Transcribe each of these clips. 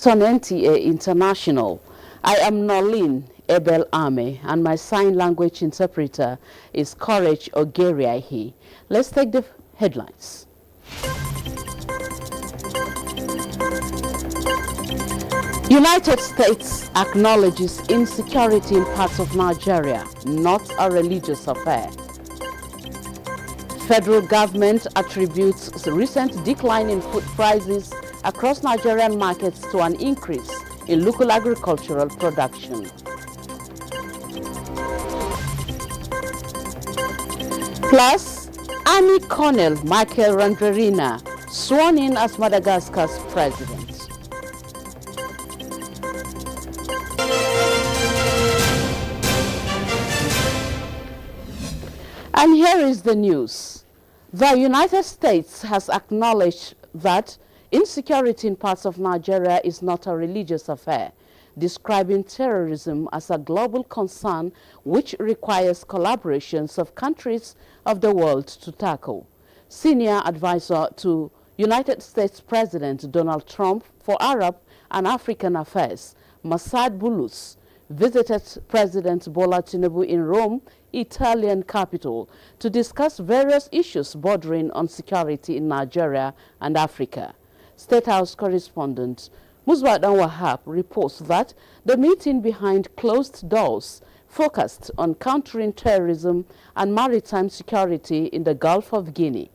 On NTA International, I am Nolin Ebel Ame, and my sign language interpreter is Courage Ogeriahi. Let's take the headlines. United States acknowledges insecurity in parts of Nigeria, not a religious affair. Federal government attributes the recent decline in food prices across Nigerian markets to an increase in local agricultural production. Plus, Army Colonel Michael Randrerina sworn in as Madagascar's president. And here is the news. The United States has acknowledged that insecurity in parts of Nigeria is not a religious affair, describing terrorism as a global concern which requires collaborations of countries of the world to tackle. Senior advisor to United States President Donald Trump for Arab and African Affairs, Massad Bulus, visited President Bola Tinubu in Rome, Italian capital, to discuss various issues bordering on security in Nigeria and Africa. State House correspondent Musbadan Wahab reports that the meeting behind closed doors focused on countering terrorism and maritime security in the Gulf of Guinea.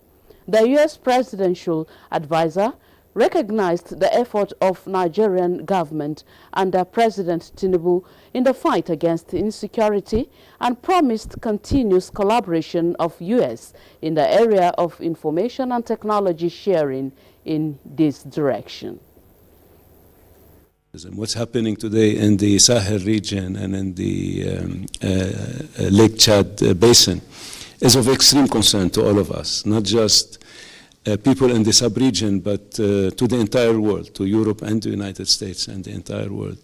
The U.S. presidential advisor recognized the effort of Nigerian government under President Tinubu in the fight against insecurity and promised continuous collaboration of U.S. in the area of information and technology sharing in this direction. What's happening today in the Sahel region and in the Lake Chad basin is of extreme concern to all of us, not just people in the sub-region, but to the entire world, to Europe and the United States and the entire world.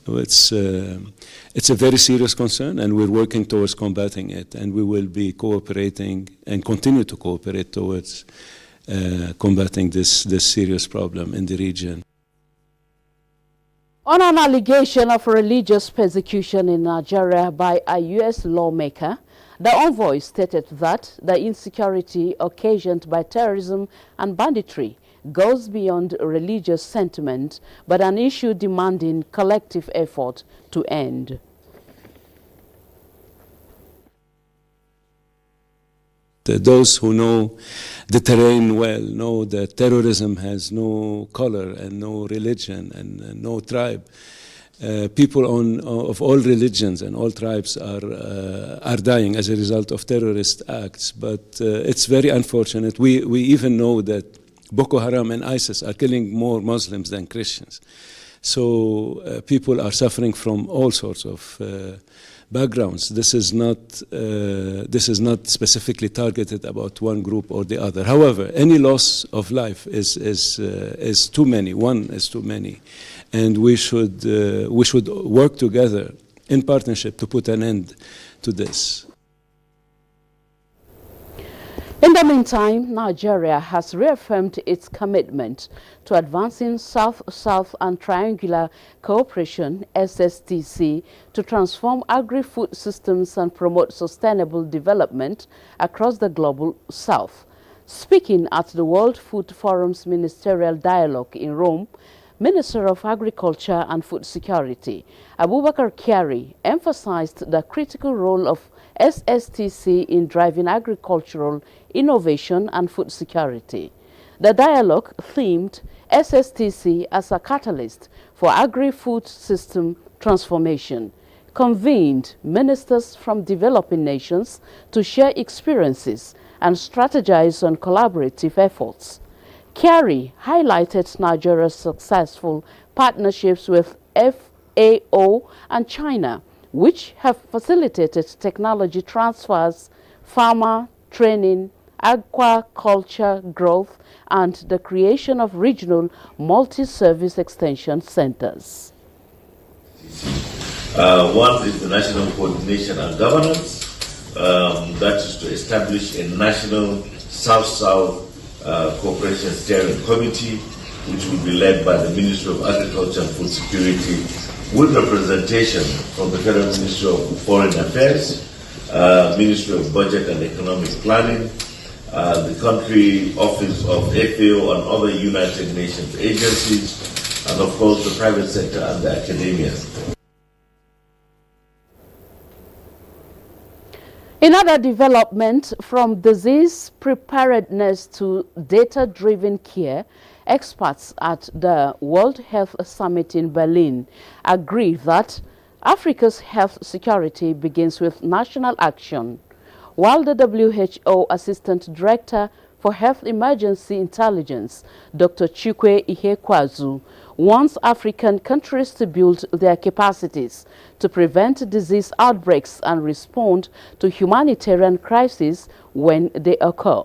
It's a very serious concern, and we're working towards combating it, and we will be cooperating and continue to cooperate towards combating this serious problem in the region. On an allegation of religious persecution in Nigeria by a U.S. lawmaker, the envoy stated that the insecurity occasioned by terrorism and banditry goes beyond religious sentiment, but an issue demanding collective effort to end. Those who know the terrain well know that terrorism has no color and no religion and no tribe. People of all religions and all tribes are dying as a result of terrorist acts, but it's very unfortunate. We even know that Boko Haram and ISIS are killing more Muslims than Christians. So people are suffering from all sorts of backgrounds. This is not specifically targeted about one group or the other. However, any loss of life is too many. One is too many, and we should work together in partnership to put an end to this. In the meantime, Nigeria has reaffirmed its commitment to advancing South-South and Triangular Cooperation (SSTC) to transform agri-food systems and promote sustainable development across the global South. Speaking at the World Food Forum's Ministerial Dialogue in Rome, Minister of Agriculture and Food Security, Abubakar Kyari, emphasized the critical role of SSTC in driving agricultural innovation and food security. The dialogue themed SSTC as a catalyst for agri-food system transformation, convened ministers from developing nations to share experiences and strategize on collaborative efforts. Kyari highlighted Nigeria's successful partnerships with FAO and China, which have facilitated technology transfers, farmer training, aquaculture growth, and the creation of regional multi-service extension centers. One is the national coordination and governance, that is to establish a national South-South Cooperation Steering Committee which will be led by the Ministry of Agriculture and Food Security, with representation from the Federal Ministry of Foreign Affairs, Ministry of Budget and Economic Planning, the Country Office of FAO and other United Nations agencies, and of course the private sector and the academia. In other development, from disease preparedness to data-driven care, experts at the World Health Summit in Berlin agree that Africa's health security begins with national action, while the WHO Assistant Director for Health Emergency Intelligence, Dr. Chukwe Ihekwazu, wants African countries to build their capacities to prevent disease outbreaks and respond to humanitarian crises when they occur.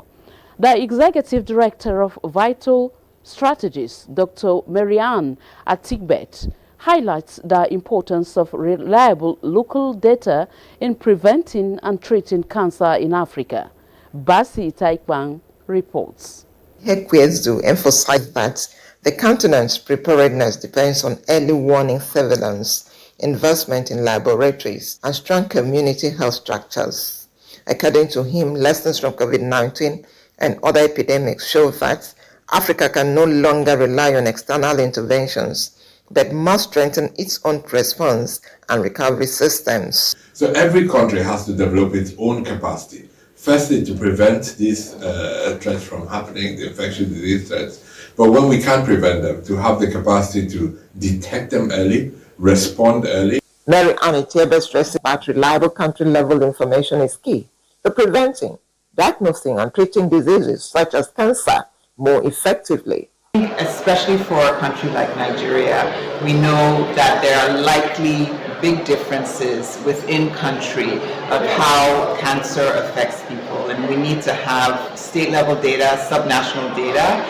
The Executive Director of Vital Strategies, Dr. Marianne Atigbet, highlights the importance of reliable local data in preventing and treating cancer in Africa. Basi Taikbang reports. Hekwezu emphasized that the continent's preparedness depends on early warning surveillance, investment in laboratories, and strong community health structures. According to him, lessons from COVID-19 and other epidemics show that Africa can no longer rely on external interventions, but must strengthen its own response and recovery systems. So every country has to develop its own capacity. Firstly, to prevent these threats from happening, the infectious disease threats. But when we can't prevent them, to have the capacity to detect them early, respond early. Mary Ann Etiebe stresses that reliable country-level information is key to preventing, diagnosing, and treating diseases such as cancer more effectively. Especially for a country like Nigeria, we know that there are likely big differences within country of how cancer affects people, and we need to have state-level data, subnational data,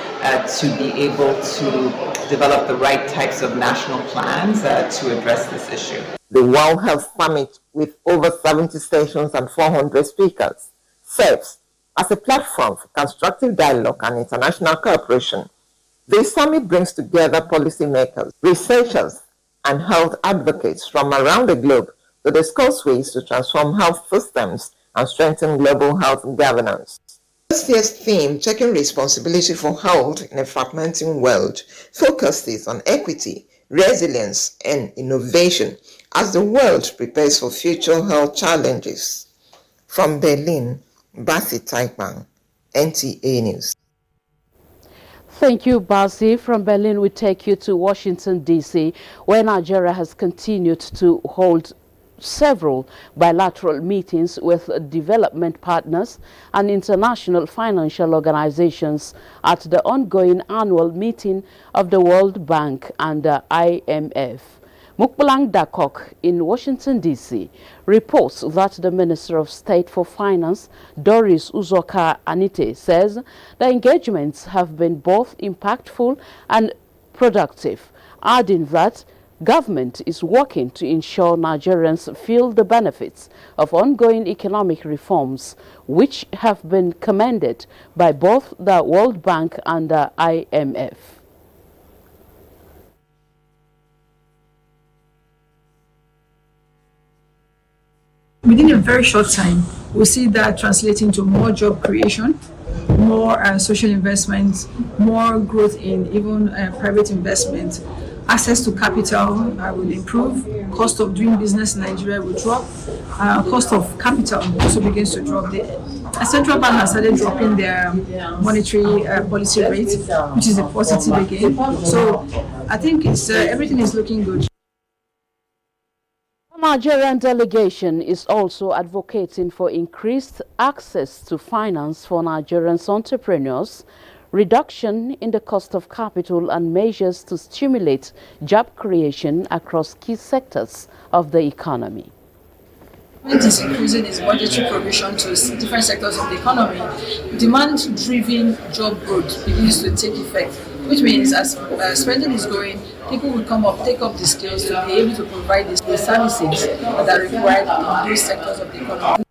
to be able to develop the right types of national plans to address this issue. The World Health Summit, with over 70 stations and 400 speakers, serves as a platform for constructive dialogue and international cooperation. The summit brings together policymakers, researchers, and health advocates from around the globe to discuss ways to transform health systems and strengthen global health governance. This year's theme, Taking Responsibility for Health in a Fragmenting World, focuses on equity, resilience, and innovation as the world prepares for future health challenges. From Berlin, Basi Taikbang, NTA News. Thank you, Basi. From Berlin, we take you to Washington, D.C., where Nigeria has continued to hold several bilateral meetings with development partners and international financial organizations at the ongoing annual meeting of the World Bank and the IMF. Mukbalang Dakok in Washington, D.C. reports that the Minister of State for Finance, Doris Uzoka Anite, says the engagements have been both impactful and productive, adding that government is working to ensure Nigerians feel the benefits of ongoing economic reforms, which have been commended by both the World Bank and the IMF. Within a very short time, we'll see that translating to more job creation, more social investments, more growth in even private investment. Access to capital will improve, cost of doing business in Nigeria will drop, cost of capital also begins to drop. The central bank has started dropping their monetary policy rate, which is a positive again. So I think it's everything is looking good. The Nigerian delegation is also advocating for increased access to finance for Nigerian entrepreneurs, reduction in the cost of capital, and measures to stimulate job creation across key sectors of the economy. It is increasing its budgetary provision to different sectors of the economy. Demand-driven job growth begins to take effect, which means as spending is growing, people will take up the skills to be able to provide the services that are required in those sectors of the economy.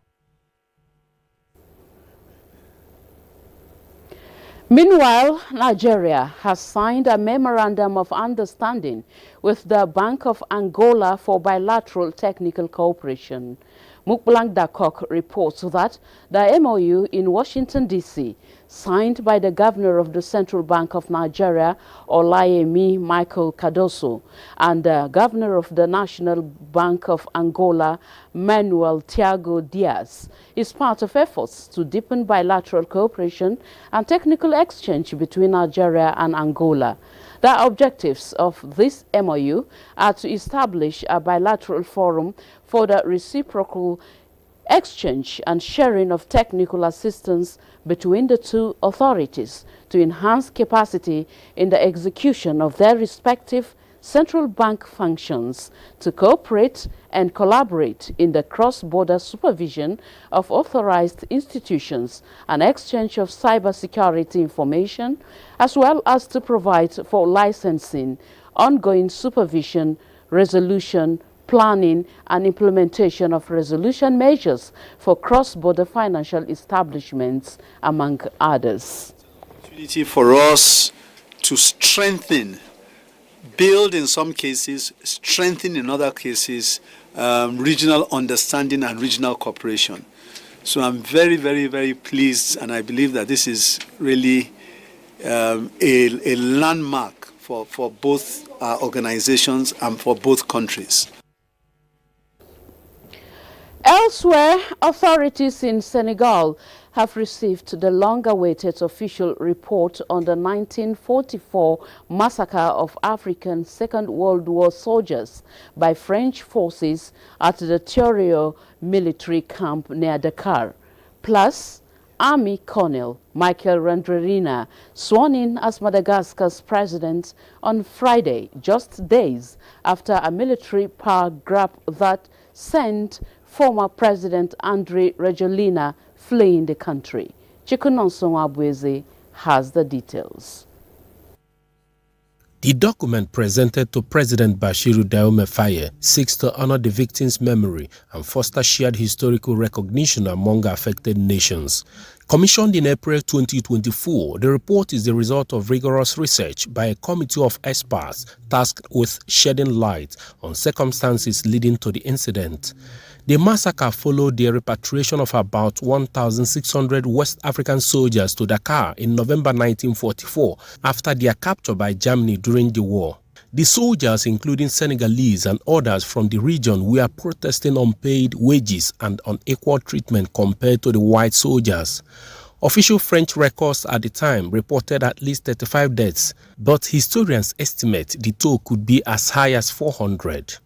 Meanwhile, Nigeria has signed a memorandum of understanding with the Bank of Angola for bilateral technical cooperation. Mukblank Dakok reports that the MOU in Washington, D.C., signed by the governor of the Central Bank of Nigeria, Olayemi Michael Cardoso, and the governor of the National Bank of Angola, Manuel Tiago Diaz, is part of efforts to deepen bilateral cooperation and technical exchange between Nigeria and Angola. The objectives of this MOU are to establish a bilateral forum for the reciprocal exchange and sharing of technical assistance between the two authorities to enhance capacity in the execution of their respective central bank functions, to cooperate and collaborate in the cross-border supervision of authorized institutions and exchange of cybersecurity information, as well as to provide for licensing, ongoing supervision, resolution, planning and implementation of resolution measures for cross-border financial establishments, among others. Opportunity for us to strengthen, build in some cases, strengthen in other cases, regional understanding and regional cooperation. So I'm very, very, very pleased, and I believe that this is really a landmark for both organizations and for both countries. Elsewhere, authorities in Senegal have received the long-awaited official report on the 1944 massacre of African Second World War soldiers by French forces at the Thiorio military camp near Dakar. Plus, Army Colonel Michael Randrina, sworn in as Madagascar's president on Friday, just days after a military power grab that sent former President Andry Rajoelina fleeing the country. Chikunonson Abweze has the details. The document presented to President Bashiru Diomaye Faye seeks to honor the victims' memory and foster shared historical recognition among affected nations. Commissioned in April 2024, the report is the result of rigorous research by a committee of experts tasked with shedding light on circumstances leading to the incident. The massacre followed the repatriation of about 1,600 West African soldiers to Dakar in November 1944 after their capture by Germany during the war. The soldiers, including Senegalese and others from the region, were protesting unpaid wages and unequal treatment compared to the white soldiers. Official French records at the time reported at least 35 deaths, but historians estimate the toll could be as high as 400.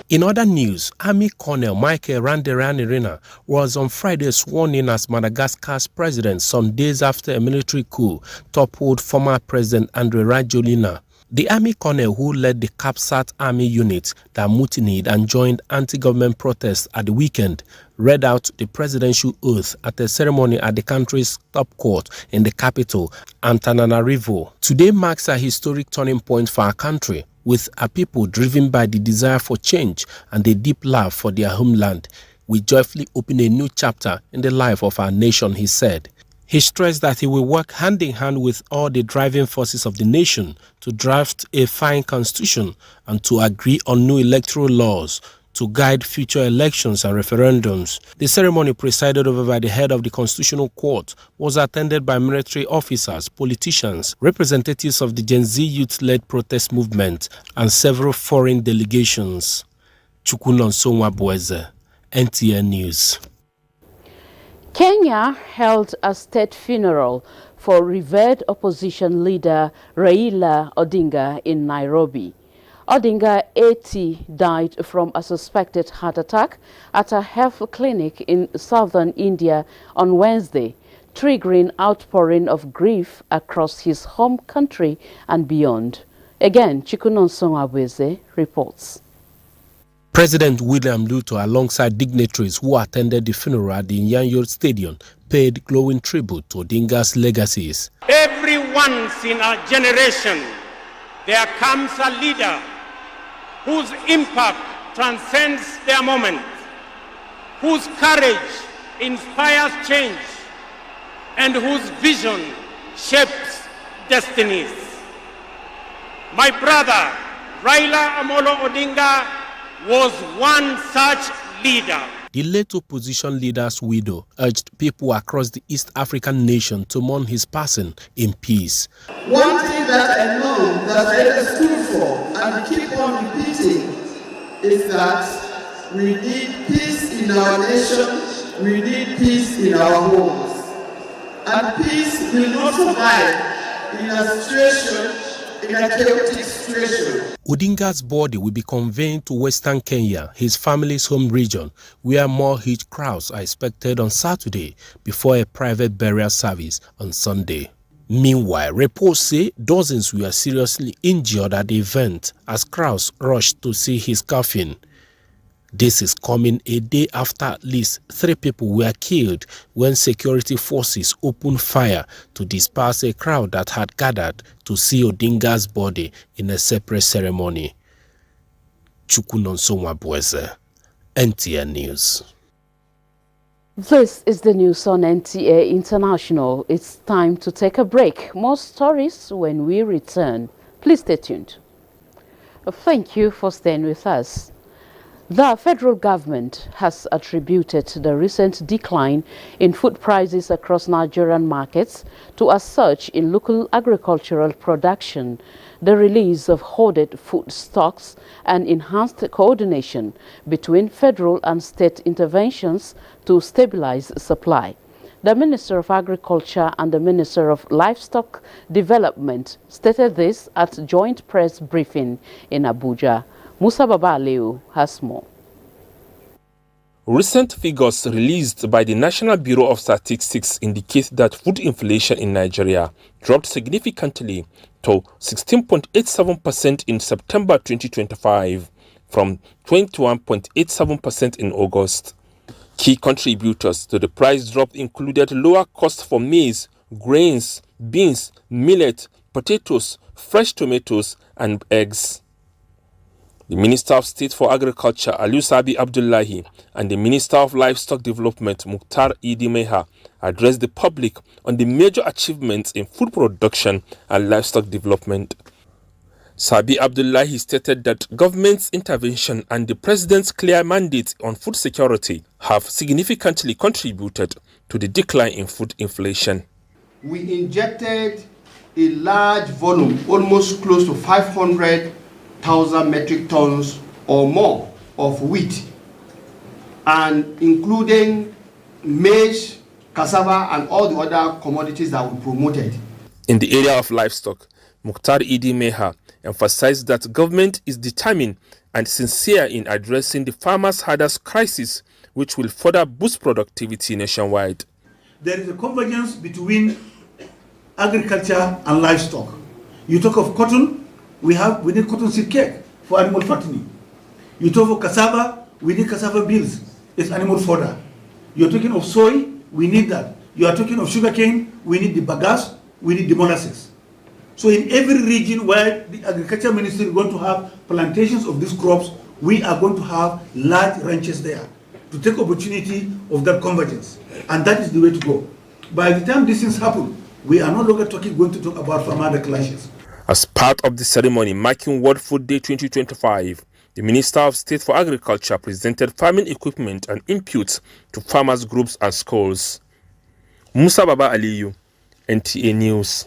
In other news, Army Colonel Michael Randrina was on Friday sworn in as Madagascar's president some days after a military coup toppled former President Andry Rajoelina. The Army Colonel, who led the CAPSAT army unit that mutinied and joined anti-government protests at the weekend, read out the presidential oath at a ceremony at the country's top court in the capital, Antananarivo. Today marks a historic turning point for our country, with a people driven by the desire for change and a deep love for their homeland. We joyfully open a new chapter in the life of our nation, he said. He stressed that he will work hand in hand with all the driving forces of the nation to draft a fine constitution and to agree on new electoral laws to guide future elections and referendums. The ceremony, presided over by the head of the Constitutional Court, was attended by military officers, politicians, representatives of the Gen Z youth-led protest movement, and several foreign delegations. Chukunonson Abweze, NTA News. Kenya held a state funeral for revered opposition leader Raila Odinga in Nairobi. Odinga, 80, died from a suspected heart attack at a health clinic in southern India on Wednesday, triggering outpouring of grief across his home country and beyond. Again, Chikunonson Abweze reports. President William Ruto, alongside dignitaries who attended the funeral at the Nyayo Stadium, paid glowing tribute to Odinga's legacies. Every once in a generation, there comes a leader whose impact transcends their moment, whose courage inspires change, and whose vision shapes destinies. My brother, Raila Amolo Odinga, was one such leader. The late opposition leader's widow urged people across the East African nation to mourn his passing in peace. One thing that I know that I stood for and keep on repeating is that we need peace in our nation, we need peace in our homes. And peace will not survive in a chaotic situation. Odinga's body will be conveyed to Western Kenya, his family's home region, where more huge crowds are expected on Saturday before a private burial service on Sunday. Meanwhile, reports say dozens were seriously injured at the event as crowds rushed to see his coffin. This is coming a day after at least 3 people were killed when security forces opened fire to disperse a crowd that had gathered to see Odinga's body in a separate ceremony. Chukunonsonwa Bweze, NTA News. This is the news on NTA International. It's time to take a break. More stories when we return. Please stay tuned. Thank you for staying with us. The federal government has attributed the recent decline in food prices across Nigerian markets to a surge in local agricultural production, the release of hoarded food stocks, and enhanced coordination between federal and state interventions to stabilize supply. The Minister of Agriculture and the Minister of Livestock Development stated this at a joint press briefing in Abuja. Musa Babaleu has more. Recent figures released by the National Bureau of Statistics indicate that food inflation in Nigeria dropped significantly to 16.87% in September 2025 from 21.87% in August. Key contributors to the price drop included lower costs for maize, grains, beans, millet, potatoes, fresh tomatoes, and eggs. The Minister of State for Agriculture, Alusabi Abdullahi, and the Minister of Livestock Development, Mukhtar Idi Meha, addressed the public on the major achievements in food production and livestock development. Sabi Abdullahi stated that government's intervention and the President's clear mandate on food security have significantly contributed to the decline in food inflation. We injected a large volume, almost close to 500,000 metric tons or more of wheat, and including maize, cassava, and all the other commodities that we promoted. In the area of livestock, Mukhtar Idi Meha emphasized that government is determined and sincere in addressing the farmers' hardest crisis, which will further boost productivity nationwide. There is a convergence between agriculture and livestock. You talk of cotton, we need cotton seed cake for animal fattening. You talk of cassava, we need cassava beans, it's animal fodder. You're talking of soy, we need that. You are talking of sugarcane, we need the bagasse, we need the molasses. So in every region where the agriculture ministry is going to have plantations of these crops, we are going to have large ranches there to take opportunity of that convergence. And that is the way to go. By the time these things happen, we are no longer going to talk about farmer clashes. As part of the ceremony marking World Food Day 2025, the Minister of State for Agriculture presented farming equipment and inputs to farmers groups and schools. Musa Baba Aliyu, NTA News.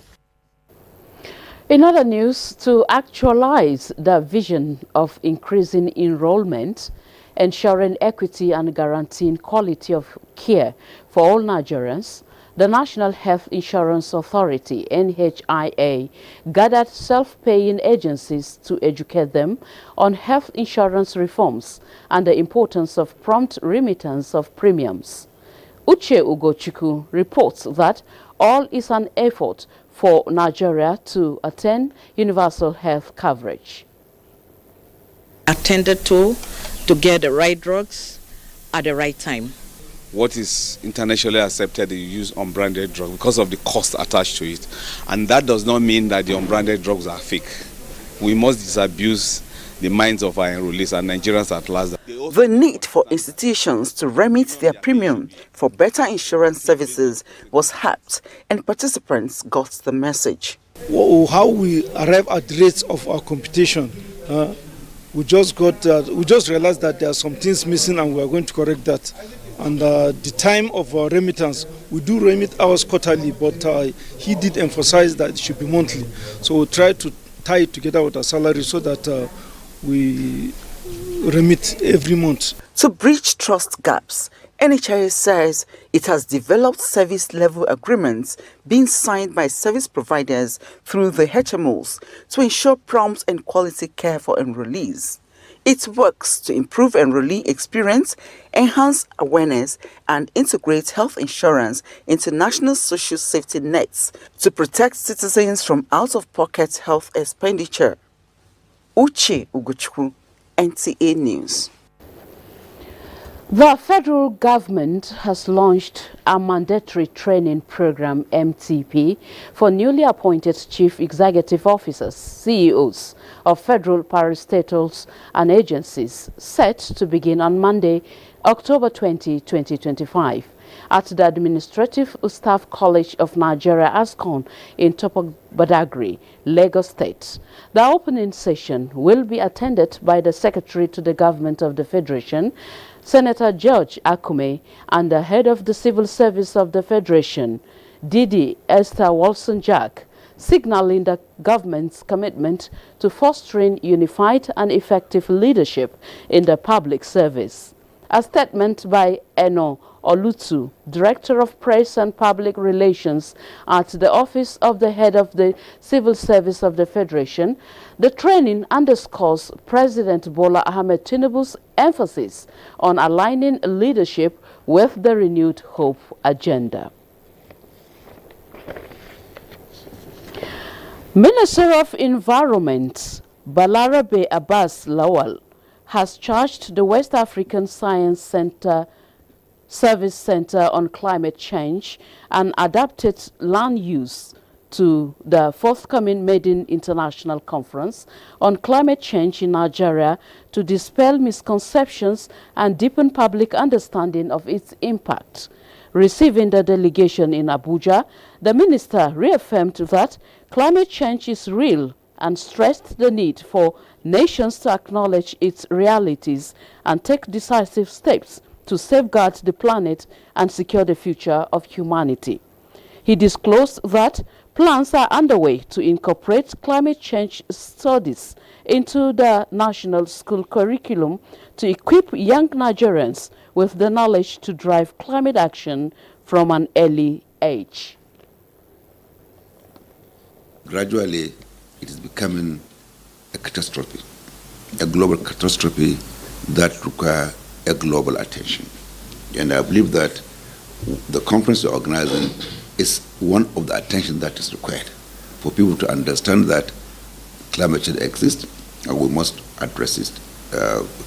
In other news, to actualize the vision of increasing enrollment, ensuring equity and guaranteeing quality of care for all Nigerians, the National Health Insurance Authority, NHIA, gathered self-paying agencies to educate them on health insurance reforms and the importance of prompt remittance of premiums. Uche Ugochukwu reports that all is an effort for Nigeria to attain universal health coverage. Attended to get the right drugs at the right time. What is internationally accepted is use unbranded drugs because of the cost attached to it. And that does not mean that the unbranded drugs are fake. We must disabuse the minds of our enrollees and Nigerians at large. The The need for institutions to remit their premium for better insurance services was harped, and participants got the message. How we arrive at rates of our computation, we just realized that there are some things missing, and we are going to correct that. And the time of remittance, we do remit ours quarterly, but he did emphasize that it should be monthly. So we try to tie it together with our salary so that we remit every month. To bridge trust gaps, NHIS says it has developed service-level agreements being signed by service providers through the HMOs to ensure prompt and quality care for enrollees. It works to improve enrollee experience, enhance awareness, and integrate health insurance into national social safety nets to protect citizens from out-of-pocket health expenditure. Uche Ugochukwu, NTA News. The federal government has launched a mandatory training program, MTP, for newly appointed chief executive officers, CEOs, of federal parastatals and agencies, set to begin on Monday, October 20, 2025, at the Administrative Staff College of Nigeria, ASCON, in Topo Badagry, Lagos State. The opening session will be attended by the Secretary to the Government of the Federation, Senator George Akume, and the head of the Civil Service of the Federation, Didi Esther Wilson-Jack, signaling the government's commitment to fostering unified and effective leadership in the public service. A statement by Eno Olutu, Director of Press and Public Relations at the Office of the Head of the Civil Service of the Federation, the training underscores President Bola Ahmed Tinubu's emphasis on aligning leadership with the renewed hope agenda. Minister of Environment Balarabe Abbas Lawal has charged the West African Science Service Center on Climate Change and Adapted Land Use to the forthcoming Maiden International Conference on Climate Change in Nigeria to dispel misconceptions and deepen public understanding of its impact. Receiving the delegation in Abuja, the minister reaffirmed that climate change is real and stressed the need for nations to acknowledge its realities and take decisive steps to safeguard the planet and secure the future of humanity. He disclosed that plans are underway to incorporate climate change studies into the national school curriculum to equip young Nigerians with the knowledge to drive climate action from an early age. Gradually, it is becoming a catastrophe, a global catastrophe that requires a global attention. And I believe that the conference you're organizing is one of the attention that is required for people to understand that climate change exists and we must address it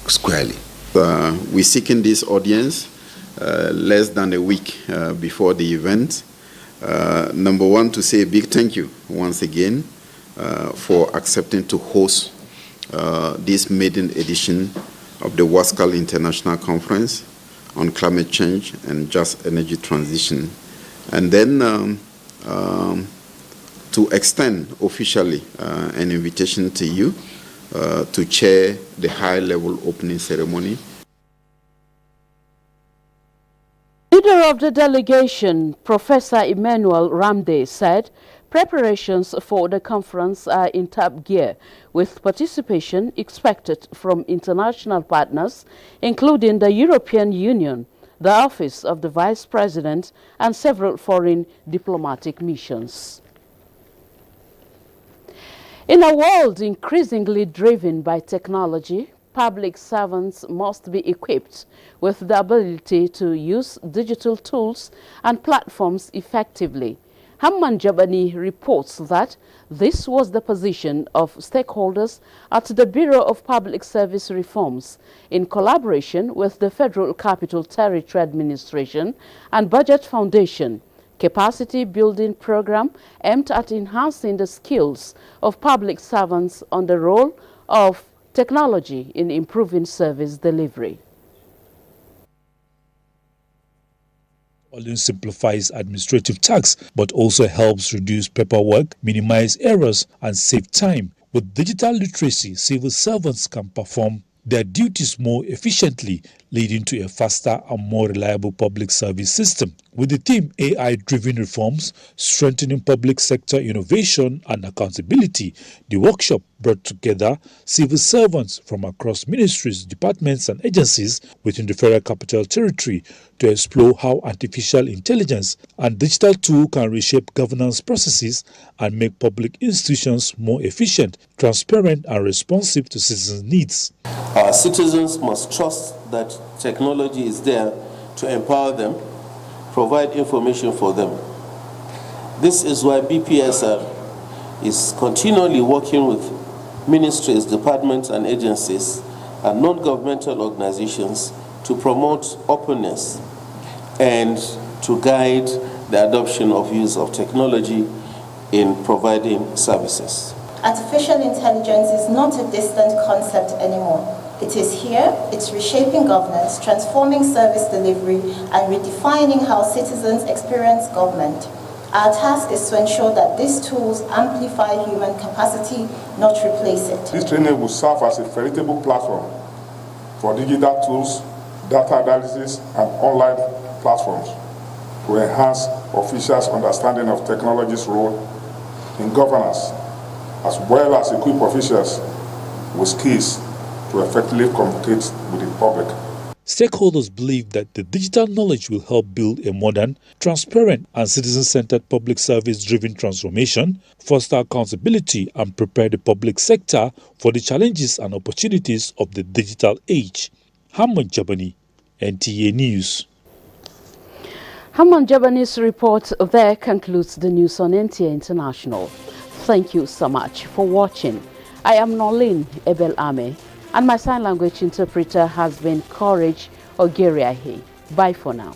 squarely. We're seeking this audience less than a week before the event. Number one, to say a big thank you once again for accepting to host this maiden edition of the WASCAL International Conference on Climate Change and Just Energy Transition. And then to extend officially an invitation to you to chair the high-level opening ceremony. Leader of the delegation, Professor Emmanuel Ramde, said preparations for the conference are in top gear, with participation expected from international partners, including the European Union, the Office of the Vice President, and several foreign diplomatic missions. In a world increasingly driven by technology, public servants must be equipped with the ability to use digital tools and platforms effectively. Hamman Jabani reports that this was the position of stakeholders at the Bureau of Public Service Reforms in collaboration with the Federal Capital Territory Administration and Budget Foundation, capacity building program aimed at enhancing the skills of public servants on the role of technology in improving service delivery. Only simplifies administrative tasks, but also helps reduce paperwork, minimize errors, and save time. With digital literacy, civil servants can perform their duties more efficiently, leading to a faster and more reliable public service system. With the theme AI-driven reforms, strengthening public sector innovation and accountability, the workshop brought together civil servants from across ministries, departments and agencies within the Federal Capital Territory to explore how artificial intelligence and digital tools can reshape governance processes and make public institutions more efficient, transparent and responsive to citizens' needs. Our citizens must trust that technology is there to empower them, provide information for them. This is why BPSR is continually working with ministries, departments and agencies and non-governmental organizations to promote openness and to guide the adoption of use of technology in providing services. Artificial intelligence is not a distant concept anymore. It is here, it's reshaping governance, transforming service delivery, and redefining how citizens experience government. Our task is to ensure that these tools amplify human capacity, not replace it. This training will serve as a veritable platform for digital tools, data analysis, and online platforms to enhance officials' understanding of technology's role in governance, as well as equip officials with skills to effectively communicate with the public. Stakeholders believe that the digital knowledge will help build a modern, transparent and citizen-centered public service-driven transformation, foster accountability and prepare the public sector for the challenges and opportunities of the digital age. Hamad Jabani, NTA News. Hamad Jabani's report there concludes the news on NTA International. Thank you so much for watching. I am Nolin Ebel Ame, and my sign language interpreter has been Courage Ogeriahi. Bye for now.